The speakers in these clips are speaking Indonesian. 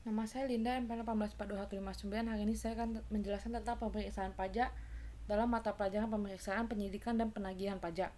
Nama saya Linda M18425159. Hari ini saya akan menjelaskan tentang pemeriksaan pajak dalam mata pelajaran pemeriksaan penyidikan dan penagihan pajak.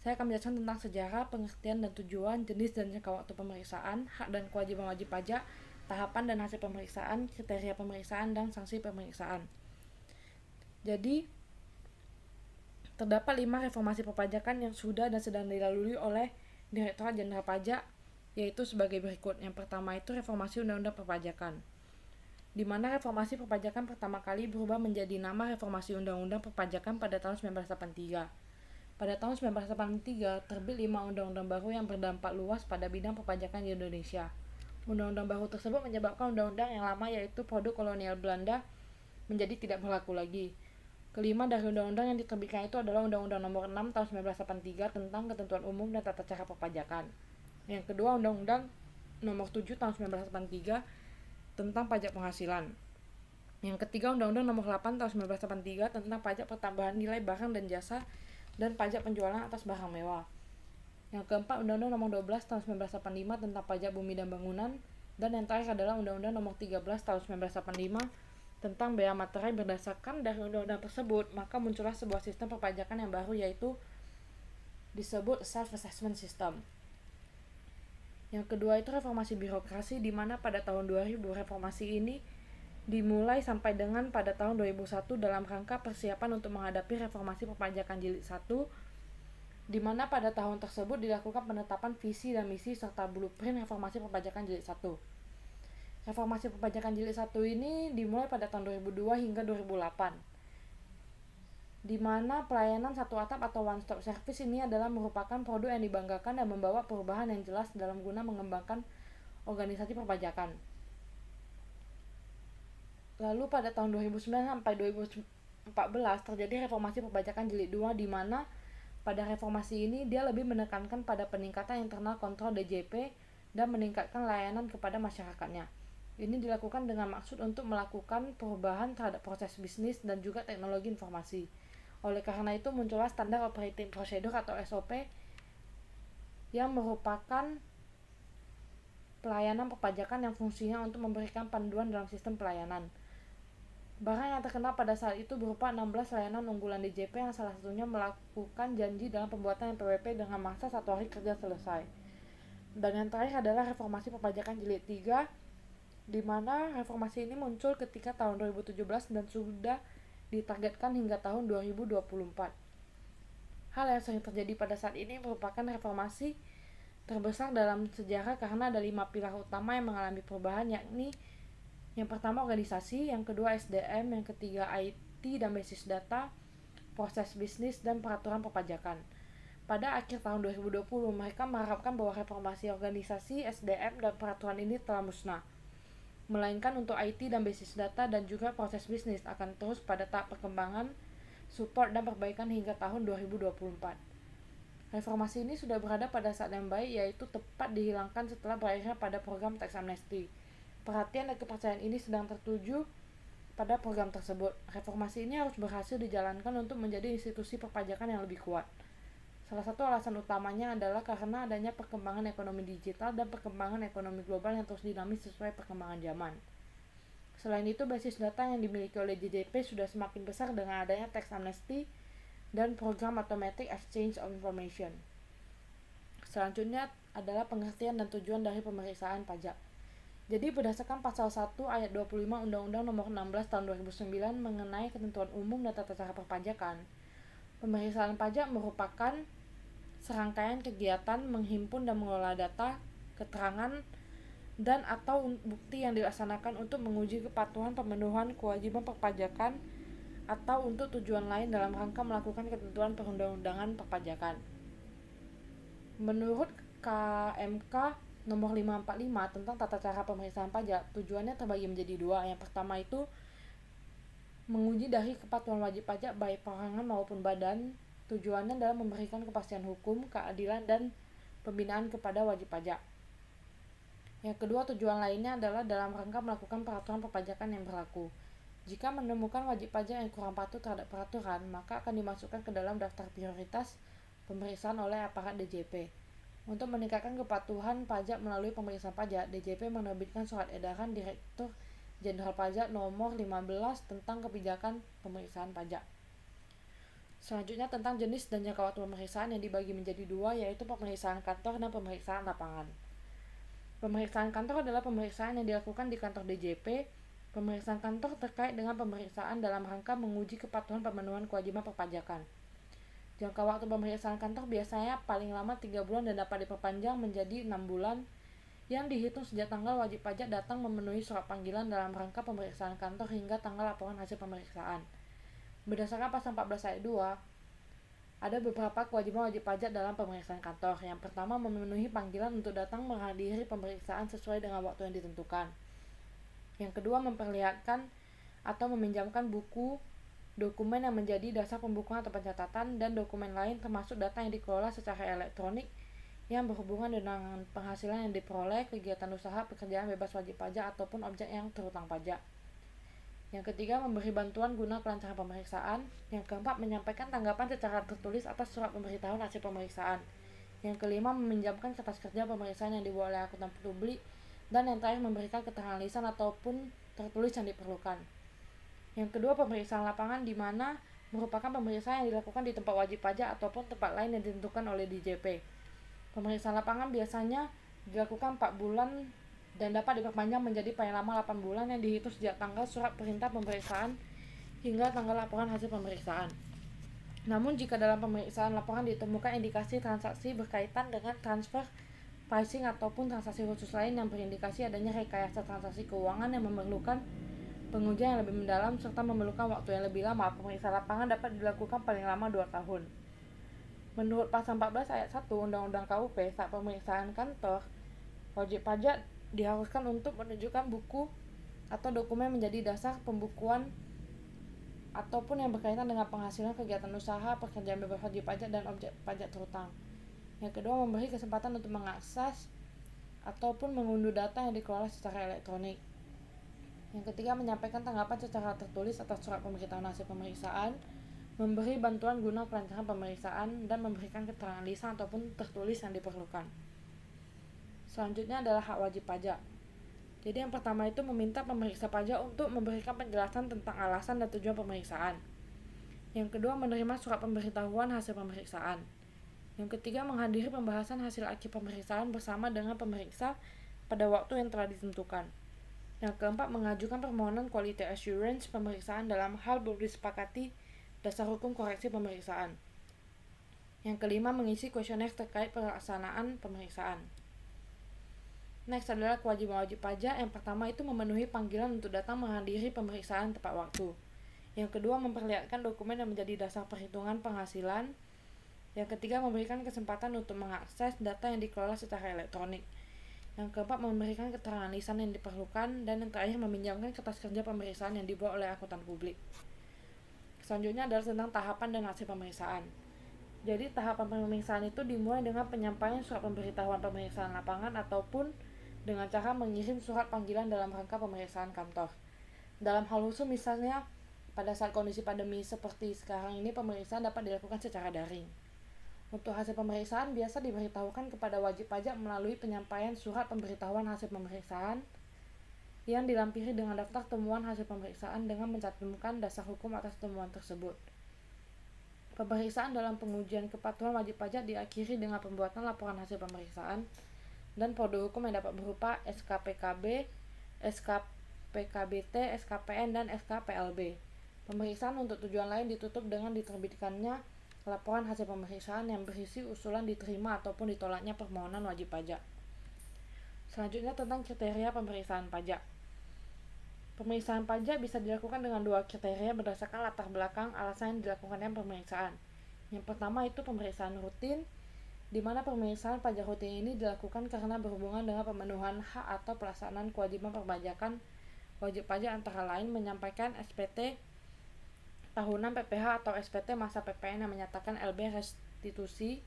Saya akan menjelaskan tentang sejarah, pengertian dan tujuan, jenis dan jangka waktu pemeriksaan, hak dan kewajiban wajib pajak, tahapan dan hasil pemeriksaan, kriteria pemeriksaan, dan sanksi pemeriksaan. Jadi, terdapat 5 reformasi perpajakan yang sudah dan sedang dilalui oleh Direktorat Jenderal Pajak, yaitu sebagai berikut. Yang pertama itu reformasi Undang-Undang Perpajakan, di mana reformasi perpajakan pertama kali berubah menjadi nama Reformasi Undang-Undang Perpajakan pada tahun 1983. Pada tahun 1983 terbit 5 undang-undang baru yang berdampak luas pada bidang perpajakan di Indonesia. Undang-undang baru tersebut menyebabkan undang-undang yang lama, yaitu produk kolonial Belanda, menjadi tidak berlaku lagi. Kelima dari undang-undang yang diterbitkan itu adalah Undang-Undang Nomor 6 Tahun 1983 tentang Ketentuan Umum dan Tata Cara Perpajakan. Yang kedua, Undang-Undang Nomor 7 Tahun 1983 tentang pajak penghasilan. Yang ketiga, Undang-Undang Nomor 8 Tahun 1983 tentang pajak pertambahan nilai barang dan jasa dan pajak penjualan atas barang mewah. Yang keempat, Undang-Undang Nomor 12 Tahun 1985 tentang pajak bumi dan bangunan. Dan yang terakhir adalah Undang-Undang Nomor 13 Tahun 1985 tentang bea materai. Berdasarkan dari undang-undang tersebut, maka muncullah sebuah sistem perpajakan yang baru, yaitu disebut self-assessment system. Yang kedua itu reformasi birokrasi, di mana pada tahun 2000 reformasi ini dimulai sampai dengan pada tahun 2001 dalam rangka persiapan untuk menghadapi reformasi perpajakan jilid 1, di mana pada tahun tersebut dilakukan penetapan visi dan misi serta blueprint reformasi perpajakan jilid 1. Reformasi perpajakan jilid 1 ini dimulai pada tahun 2002 hingga 2008, di mana pelayanan satu atap atau one stop service ini adalah merupakan produk yang dibanggakan dan membawa perubahan yang jelas dalam guna mengembangkan organisasi perpajakan. Lalu pada tahun 2009 sampai 2014 terjadi reformasi perpajakan jilid 2, di mana pada reformasi ini dia lebih menekankan pada peningkatan internal kontrol DJP dan meningkatkan layanan kepada masyarakatnya. Ini dilakukan dengan maksud untuk melakukan perubahan terhadap proses bisnis dan juga teknologi informasi. Oleh karena itu muncullah standar operating procedure atau SOP yang merupakan pelayanan perpajakan yang fungsinya untuk memberikan panduan dalam sistem pelayanan. Barang yang terkenal pada saat itu berupa 16 layanan unggulan DJP yang salah satunya melakukan janji dalam pembuatan NPWP dengan masa 1 hari kerja selesai. Dan yang terakhir adalah reformasi perpajakan jilid 3, di mana reformasi ini muncul ketika tahun 2017 dan sudah ditargetkan hingga tahun 2024. Hal yang sering terjadi pada saat ini merupakan reformasi terbesar dalam sejarah karena ada 5 pilar utama yang mengalami perubahan, yakni yang pertama organisasi, yang kedua SDM, yang ketiga IT dan basis data, proses bisnis, dan peraturan perpajakan. Pada akhir tahun 2020, mereka mengharapkan bahwa reformasi organisasi, SDM, dan peraturan ini telah musnah. Melainkan untuk IT dan basis data dan juga proses bisnis akan terus pada tahap perkembangan, support, dan perbaikan hingga tahun 2024. Reformasi ini sudah berada pada saat yang baik, yaitu tepat dihilangkan setelah berakhirnya pada program tax amnesty. Perhatian dan kepercayaan ini sedang tertuju pada program tersebut. Reformasi ini harus berhasil dijalankan untuk menjadi institusi perpajakan yang lebih kuat. Salah satu alasan utamanya adalah karena adanya perkembangan ekonomi digital dan perkembangan ekonomi global yang terus dinamis sesuai perkembangan zaman. Selain itu, basis data yang dimiliki oleh JJP sudah semakin besar dengan adanya tax amnesty dan program automatic exchange of information. Selanjutnya adalah pengertian dan tujuan dari pemeriksaan pajak. Jadi berdasarkan pasal 1 ayat 25 Undang-Undang Nomor 16 Tahun 2009 mengenai ketentuan umum dan tata cara perpajakan, pemeriksaan pajak merupakan serangkaian kegiatan menghimpun dan mengelola data, keterangan, dan atau bukti yang dilaksanakan untuk menguji kepatuhan pemenuhan kewajiban perpajakan atau untuk tujuan lain dalam rangka melakukan ketentuan perundang-undangan perpajakan. Menurut KMK Nomor 545 tentang tata cara pemeriksaan pajak, tujuannya terbagi menjadi 2. Yang pertama itu menguji dari kepatuhan wajib pajak baik perorangan maupun badan. Tujuannya adalah memberikan kepastian hukum, keadilan, dan pembinaan kepada wajib pajak. Yang kedua, tujuan lainnya adalah dalam rangka melakukan peraturan perpajakan yang berlaku. Jika menemukan wajib pajak yang kurang patuh terhadap peraturan, maka akan dimasukkan ke dalam daftar prioritas pemeriksaan oleh aparat DJP. Untuk meningkatkan kepatuhan pajak melalui pemeriksaan pajak, DJP menerbitkan surat edaran Direktur Jenderal Pajak nomor 15 tentang kebijakan pemeriksaan pajak. Selanjutnya tentang jenis dan jangka waktu pemeriksaan yang dibagi menjadi dua, yaitu pemeriksaan kantor dan pemeriksaan lapangan. Pemeriksaan kantor adalah pemeriksaan yang dilakukan di kantor DJP. Pemeriksaan kantor terkait dengan pemeriksaan dalam rangka menguji kepatuhan pemenuhan kewajiban perpajakan. Jangka waktu pemeriksaan kantor biasanya paling lama 3 bulan dan dapat diperpanjang menjadi 6 bulan yang dihitung sejak tanggal wajib pajak datang memenuhi surat panggilan dalam rangka pemeriksaan kantor hingga tanggal laporan hasil pemeriksaan. Berdasarkan pasal 14 ayat 2, ada beberapa kewajiban wajib pajak dalam pemeriksaan kantor. Yang pertama, memenuhi panggilan untuk datang menghadiri pemeriksaan sesuai dengan waktu yang ditentukan. Yang kedua, memperlihatkan atau meminjamkan buku dokumen yang menjadi dasar pembukuan atau pencatatan dan dokumen lain termasuk data yang dikelola secara elektronik yang berhubungan dengan penghasilan yang diperoleh, kegiatan usaha, pekerjaan bebas wajib pajak ataupun objek yang terhutang pajak. Yang ketiga, memberi bantuan guna kelancaran pemeriksaan. Yang keempat, menyampaikan tanggapan secara tertulis atas surat pemberitahuan hasil pemeriksaan. Yang kelima, meminjamkan kertas kerja pemeriksaan yang dibuat oleh akuntan publik. Dan yang terakhir, memberikan keterangan lisan ataupun tertulis yang diperlukan. Yang kedua, pemeriksaan lapangan, di mana merupakan pemeriksaan yang dilakukan di tempat wajib pajak ataupun tempat lain yang ditentukan oleh DJP. Pemeriksaan lapangan biasanya dilakukan 4 bulan dan dapat diperpanjang menjadi paling lama 8 bulan yang dihitung sejak tanggal surat perintah pemeriksaan hingga tanggal laporan hasil pemeriksaan. Namun jika dalam pemeriksaan lapangan ditemukan indikasi transaksi berkaitan dengan transfer pricing ataupun transaksi khusus lain yang berindikasi adanya rekayasa transaksi keuangan yang memerlukan pengujian yang lebih mendalam serta memerlukan waktu yang lebih lama, pemeriksaan lapangan dapat dilakukan paling lama 2 tahun. Menurut pasal 14 ayat 1 Undang-Undang KUP, saat pemeriksaan kantor, wajib pajak diharuskan untuk menunjukkan buku atau dokumen menjadi dasar pembukuan ataupun yang berkaitan dengan penghasilan, kegiatan usaha, pekerjaan bebas wajib pajak, dan objek pajak terhutang. Yang kedua, memberi kesempatan untuk mengakses ataupun mengunduh data yang dikelola secara elektronik. Yang ketiga, menyampaikan tanggapan secara tertulis atas surat pemberitahuan hasil pemeriksaan, memberi bantuan guna kelancaran pemeriksaan, dan memberikan keterangan lisan ataupun tertulis yang diperlukan. Selanjutnya adalah hak wajib pajak. Jadi yang pertama itu meminta pemeriksa pajak untuk memberikan penjelasan tentang alasan dan tujuan pemeriksaan. Yang kedua, menerima surat pemberitahuan hasil pemeriksaan. Yang ketiga, menghadiri pembahasan hasil akhir pemeriksaan bersama dengan pemeriksa pada waktu yang telah ditentukan. Yang keempat, mengajukan permohonan quality assurance pemeriksaan dalam hal belum disepakati dasar hukum koreksi pemeriksaan. Yang kelima, mengisi kuesioner terkait pelaksanaan pemeriksaan. Next adalah kewajiban wajib pajak. Yang pertama itu memenuhi panggilan untuk datang menghadiri pemeriksaan tepat waktu. Yang kedua, memperlihatkan dokumen yang menjadi dasar perhitungan penghasilan. Yang ketiga, memberikan kesempatan untuk mengakses data yang dikelola secara elektronik. Yang keempat, memberikan keterangan lisan yang diperlukan. Dan yang terakhir, meminjamkan kertas kerja pemeriksaan yang dibuat oleh akuntan publik. Selanjutnya adalah tentang tahapan dan hasil pemeriksaan. Jadi tahapan pemeriksaan itu dimulai dengan penyampaian surat pemberitahuan pemeriksaan lapangan ataupun dengan cara mengirim surat panggilan dalam rangka pemeriksaan kantor. Dalam hal khusus misalnya pada saat kondisi pandemi seperti sekarang ini, pemeriksaan dapat dilakukan secara daring. Untuk hasil pemeriksaan biasa diberitahukan kepada wajib pajak melalui penyampaian surat pemberitahuan hasil pemeriksaan yang dilampiri dengan daftar temuan hasil pemeriksaan dengan mencantumkan dasar hukum atas temuan tersebut. Pemeriksaan dalam pengujian kepatuhan wajib pajak diakhiri dengan pembuatan laporan hasil pemeriksaan dan produk hukum yang dapat berupa SKPKB, SKPKBT, SKPN, dan SKPLB. Pemeriksaan untuk tujuan lain ditutup dengan diterbitkannya laporan hasil pemeriksaan yang berisi usulan diterima ataupun ditolaknya permohonan wajib pajak. Selanjutnya tentang kriteria pemeriksaan pajak. Pemeriksaan pajak bisa dilakukan dengan 2 kriteria berdasarkan latar belakang alasan yang dilakukannya pemeriksaan. Yang pertama itu pemeriksaan rutin, di mana pemeriksaan pajak rutin ini dilakukan karena berhubungan dengan pemenuhan hak atau pelaksanaan kewajiban perpajakan wajib pajak, antara lain menyampaikan SPT tahunan PPh atau SPT masa PPN yang menyatakan LB restitusi.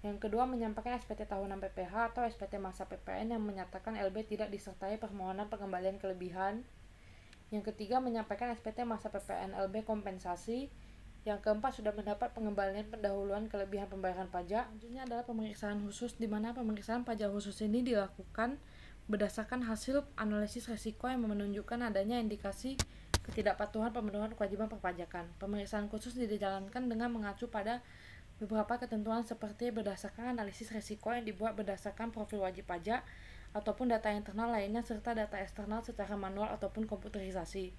Yang kedua, menyampaikan SPT tahunan PPh atau SPT masa PPN yang menyatakan LB tidak disertai permohonan pengembalian kelebihan. Yang ketiga, menyampaikan SPT masa PPN LB kompensasi Yang keempat, sudah mendapat pengembalian pendahuluan kelebihan pembayaran pajak. Selanjutnya adalah pemeriksaan khusus, di mana pemeriksaan pajak khusus ini dilakukan berdasarkan hasil analisis risiko yang menunjukkan adanya indikasi ketidakpatuhan pemenuhan kewajiban perpajakan. Pemeriksaan khusus dijalankan dengan mengacu pada beberapa ketentuan seperti berdasarkan analisis risiko yang dibuat berdasarkan profil wajib pajak ataupun data internal lainnya serta data eksternal secara manual ataupun komputerisasi.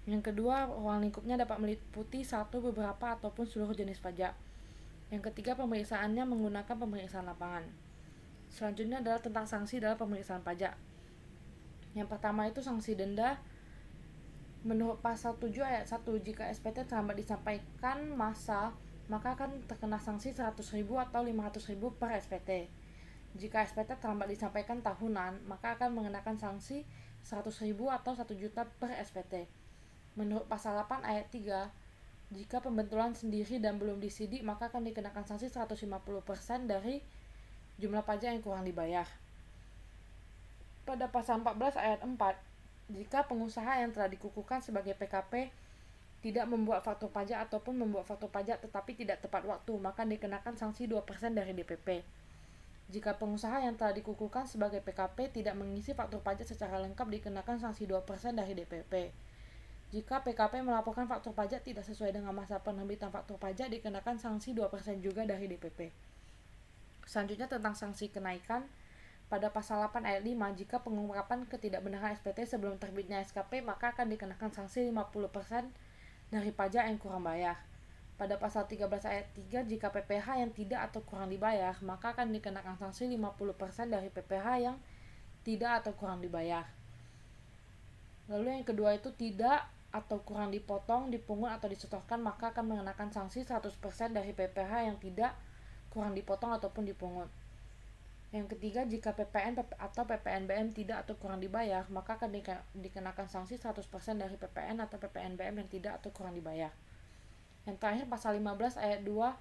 Yang kedua, ruang lingkupnya dapat meliputi satu, beberapa, ataupun seluruh jenis pajak. Yang ketiga, pemeriksaannya menggunakan pemeriksaan lapangan. Selanjutnya adalah tentang sanksi dalam pemeriksaan pajak. Yang pertama itu sanksi denda. Menurut pasal 7 ayat 1, jika SPT terlambat disampaikan masa, maka akan terkena sanksi 100.000 atau 500.000 per SPT. Jika SPT terlambat disampaikan tahunan, maka akan mengenakan sanksi 100.000 atau 1 juta per SPT. Menurut pasal 8 ayat 3, jika pembentulan sendiri dan belum disidik, maka akan dikenakan sanksi 150% dari jumlah pajak yang kurang dibayar. Pada pasal 14 ayat 4, jika pengusaha yang telah dikukuhkan sebagai PKP tidak membuat faktur pajak ataupun membuat faktur pajak tetapi tidak tepat waktu, maka dikenakan sanksi 2% dari DPP. Jika pengusaha yang telah dikukuhkan sebagai PKP tidak mengisi faktur pajak secara lengkap, dikenakan sanksi 2% dari DPP. Jika PKP melaporkan faktur pajak tidak sesuai dengan masa penerbitan faktur pajak, dikenakan sanksi 2% juga dari DPP. Selanjutnya tentang sanksi kenaikan. Pada pasal 8 ayat 5, jika pengungkapan ketidakbenaran SPT sebelum terbitnya SKP, maka akan dikenakan sanksi 50% dari pajak yang kurang bayar. Pada pasal 13 ayat 3, jika PPh yang tidak atau kurang dibayar, maka akan dikenakan sanksi 50% dari PPh yang tidak atau kurang dibayar. Lalu yang kedua itu tidak atau kurang dipotong, dipungut atau disetorkan, maka akan mengenakan sanksi 100% dari PPh yang tidak kurang dipotong ataupun dipungut. Yang ketiga, jika PPN atau PPNBM tidak atau kurang dibayar, maka akan dikenakan sanksi 100% dari PPN atau PPNBM yang tidak atau kurang dibayar. Yang terakhir, pasal 15 ayat 2,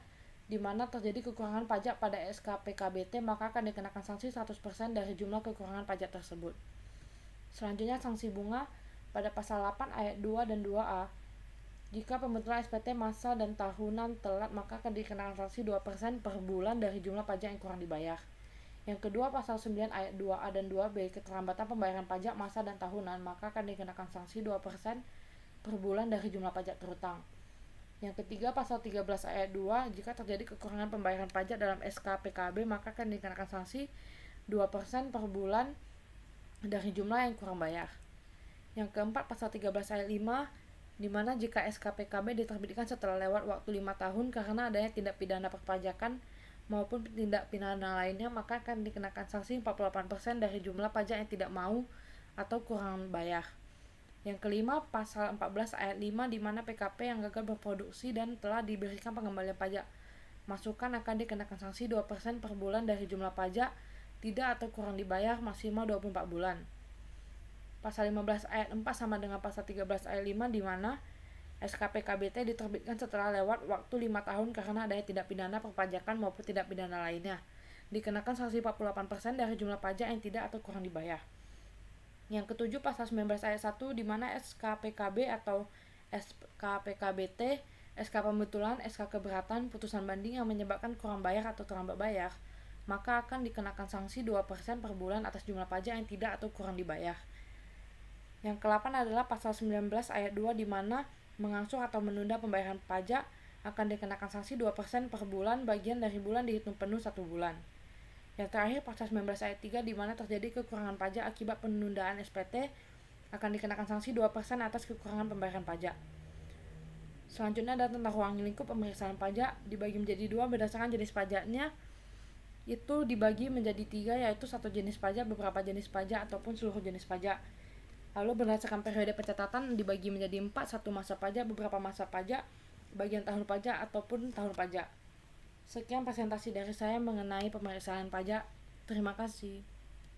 di mana terjadi kekurangan pajak pada SKPKBT, maka akan dikenakan sanksi 100% dari jumlah kekurangan pajak tersebut. Selanjutnya, sanksi bunga. Pada pasal 8 ayat 2 dan 2A, jika pembentulan SPT masa dan tahunan telat, maka akan dikenakan sanksi 2% per bulan dari jumlah pajak yang kurang dibayar. Yang kedua, pasal 9 ayat 2A dan 2B, keterlambatan pembayaran pajak masa dan tahunan, maka akan dikenakan sanksi 2% per bulan dari jumlah pajak terhutang. Yang ketiga, pasal 13 ayat 2, jika terjadi kekurangan pembayaran pajak dalam SKPKB, maka akan dikenakan sanksi 2% per bulan dari jumlah yang kurang bayar. Yang keempat, pasal 13 ayat 5, di mana jika SKPKB diterbitkan setelah lewat waktu 5 tahun karena adanya tindak pidana perpajakan maupun tindak pidana lainnya, maka akan dikenakan sanksi 48% dari jumlah pajak yang tidak mau atau kurang bayar. Yang kelima, pasal 14 ayat 5, di mana PKP yang gagal berproduksi dan telah diberikan pengembalian pajak masukan akan dikenakan sanksi 2% per bulan dari jumlah pajak tidak atau kurang dibayar maksimal 24 bulan. Pasal 15 ayat 4 sama dengan pasal 13 ayat 5, di mana SKPKBT diterbitkan setelah lewat waktu 5 tahun karena adanya tindak pidana perpajakan maupun tindak pidana lainnya. Dikenakan sanksi 48% dari jumlah pajak yang tidak atau kurang dibayar. Yang ketujuh, pasal 19 ayat 1, di mana SKPKB atau SKPKBT, SK pembetulan, SK keberatan, putusan banding yang menyebabkan kurang bayar atau terlambat bayar, maka akan dikenakan sanksi 2% per bulan atas jumlah pajak yang tidak atau kurang dibayar. Yang ke-8 adalah pasal 19 ayat 2, di mana mengangsur atau menunda pembayaran pajak akan dikenakan sanksi 2% per bulan bagian dari bulan dihitung penuh 1 bulan. Yang terakhir, pasal 19 ayat 3, di mana terjadi kekurangan pajak akibat penundaan SPT akan dikenakan sanksi 2% atas kekurangan pembayaran pajak. Selanjutnya adalah tentang ruang lingkup pemeriksaan pajak, dibagi menjadi 2 berdasarkan jenis pajaknya. Itu dibagi menjadi 3, yaitu satu jenis pajak, beberapa jenis pajak, ataupun seluruh jenis pajak. Lalu berdasarkan periode pencatatan dibagi menjadi 4, satu masa pajak, beberapa masa pajak, bagian tahun pajak, ataupun tahun pajak. Sekian presentasi dari saya mengenai pemeriksaan pajak. Terima kasih.